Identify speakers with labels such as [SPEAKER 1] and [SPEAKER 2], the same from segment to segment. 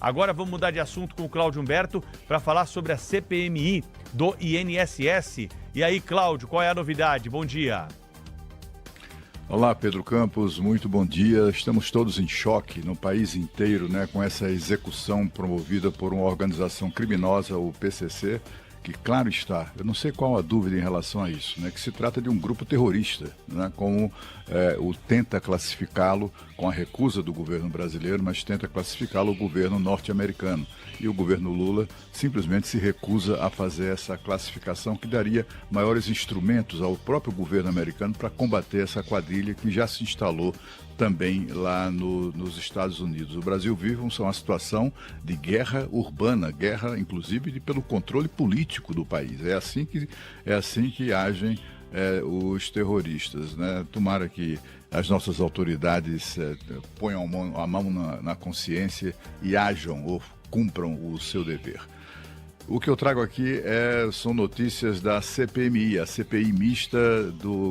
[SPEAKER 1] Agora vamos mudar de assunto com o Cláudio Humberto para falar sobre a CPMI do INSS. E aí, Cláudio, qual é a novidade? Bom dia.
[SPEAKER 2] Olá, Pedro Campos, muito bom dia. Estamos todos em choque no país inteiro, com essa execução promovida por uma organização criminosa, o PCC, que, claro está, eu não sei qual a dúvida em relação a isso, que se trata de um grupo terrorista, como o tenta classificá-lo com a recusa do governo brasileiro, mas tenta classificá-lo o governo norte-americano. E o governo Lula simplesmente se recusa a fazer essa classificação que daria maiores instrumentos ao próprio governo americano para combater essa quadrilha que já se instalou também lá nos Estados Unidos. O Brasil vive uma situação de guerra urbana, guerra inclusive pelo controle político do país. É assim que agem os terroristas. Tomara que as nossas autoridades ponham a mão na consciência e ajam ou cumpram o seu dever. O que eu trago aqui são notícias da CPMI, a CPI mista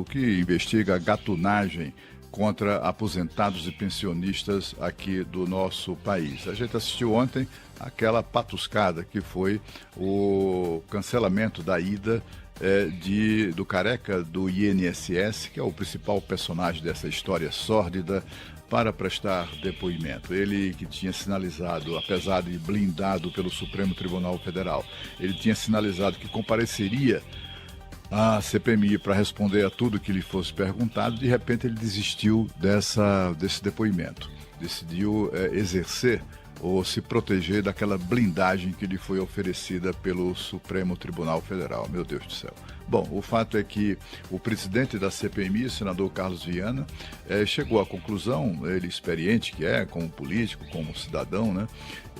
[SPEAKER 2] que investiga a gatunagem contra aposentados e pensionistas aqui do nosso país. A gente assistiu ontem aquela patuscada que foi o cancelamento da ida do careca do INSS, que é o principal personagem dessa história sórdida, para prestar depoimento. Ele que tinha sinalizado, apesar de blindado pelo Supremo Tribunal Federal, ele tinha sinalizado que compareceria à CPMI para responder a tudo que lhe fosse perguntado. De repente ele desistiu desse depoimento, decidiu exercer ou se proteger daquela blindagem que lhe foi oferecida pelo Supremo Tribunal Federal. Meu Deus do céu. Bom, o fato é que o presidente da CPMI, o senador Carlos Viana, chegou à conclusão, ele experiente que é, como político, como cidadão,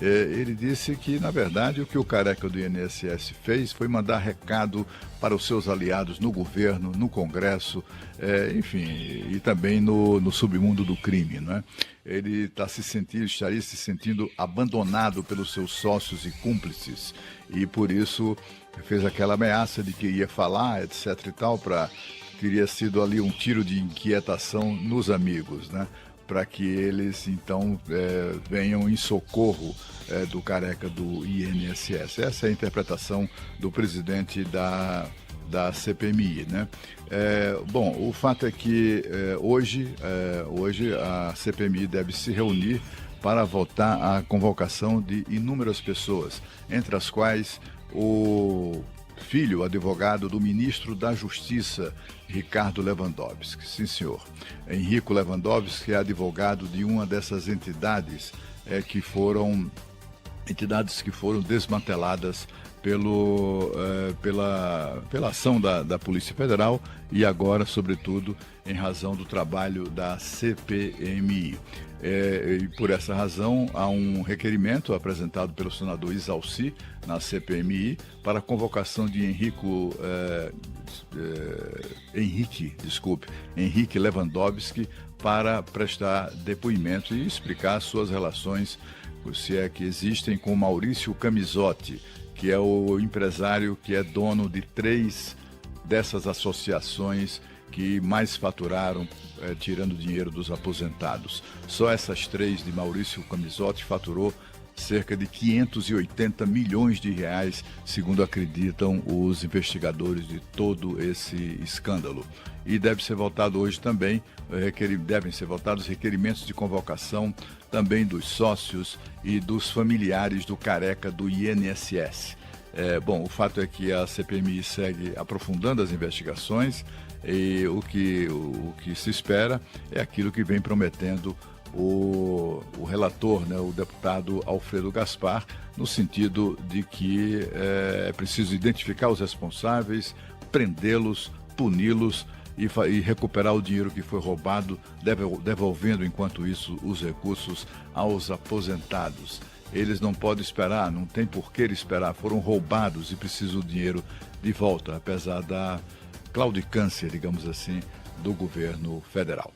[SPEAKER 2] ele disse que, na verdade, o que o careca do INSS fez foi mandar recado para os seus aliados no governo, no Congresso, enfim, e também no submundo do crime, Ele estaria se sentindo abandonado pelos seus sócios e cúmplices e, por isso, fez aquela ameaça de que ia falar, etc e tal, teria sido ali um tiro de inquietação nos amigos, para que eles, então, venham em socorro do careca do INSS. Essa é a interpretação do presidente da CPMI, Bom, o fato é que hoje a CPMI deve se reunir para votar a convocação de inúmeras pessoas, entre as quais o filho, advogado do ministro da Justiça, Ricardo Lewandowski. Sim, senhor. Henrico Lewandowski é advogado de uma dessas entidades que foram desmanteladas pela ação da Polícia Federal e agora, sobretudo, em razão do trabalho da CPMI. E por essa razão, há um requerimento apresentado pelo senador Isalci na CPMI para a convocação de Henrique Lewandowski para prestar depoimento e explicar suas relações, se é que existem, com Maurício Camisotti, que é o empresário que é dono de 3 dessas associações que mais faturaram tirando dinheiro dos aposentados. Só essas 3 de Maurício Camisotti faturou cerca de 580 milhões de reais, segundo acreditam os investigadores de todo esse escândalo. E deve ser votado hoje também, devem ser votados requerimentos de convocação também dos sócios e dos familiares do careca do INSS. Bom, o fato é que a CPMI segue aprofundando as investigações e o que se espera é aquilo que vem prometendo o relator, o deputado Alfredo Gaspar, no sentido de que é preciso identificar os responsáveis, prendê-los, puni-los e recuperar o dinheiro que foi roubado, devolvendo, enquanto isso, os recursos aos aposentados. Eles não podem esperar, não tem por que esperar, foram roubados e precisam do dinheiro de volta, apesar da claudicância, digamos assim, do governo federal.